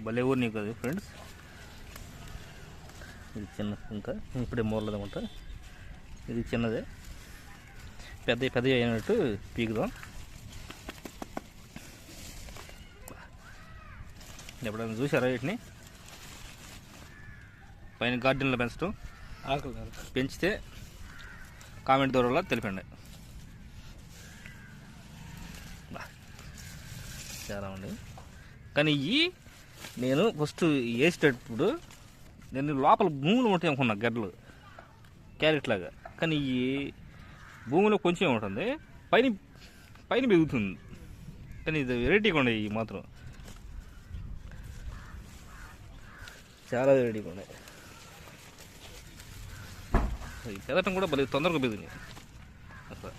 భలే ఊరు నీకు అది ఫ్రెండ్స్. ఇది చిన్న ఇంకా ఇప్పుడే మూలదనమాట. ఇది చిన్నదే, పెద్ద అయినట్టు పీకుదాం. ఎప్పుడైనా చూసారా వీటిని పైన గార్డెన్లో పెంచడం? పెంచితే కామెంట్ ద్వారా తెలిపండి. చాలా ఉంది. కానీ ఇవి నేను ఫస్ట్ వేసేటప్పుడు నేను లోపల భూములు ఉంటాయి అనుకున్నా, గడ్డలు క్యారెట్ లాగా. కానీ ఈ భూమిలో కొంచెం ఉంటుంది, పైన పెరుగుతుంది. కానీ ఇది వెరైటీగా ఉన్నాయి. ఇవి మాత్రం చాలా వెరైటీగా ఉన్నాయి. పెరగటం కూడా భలే తొందరగా పెరిగింది అసలు.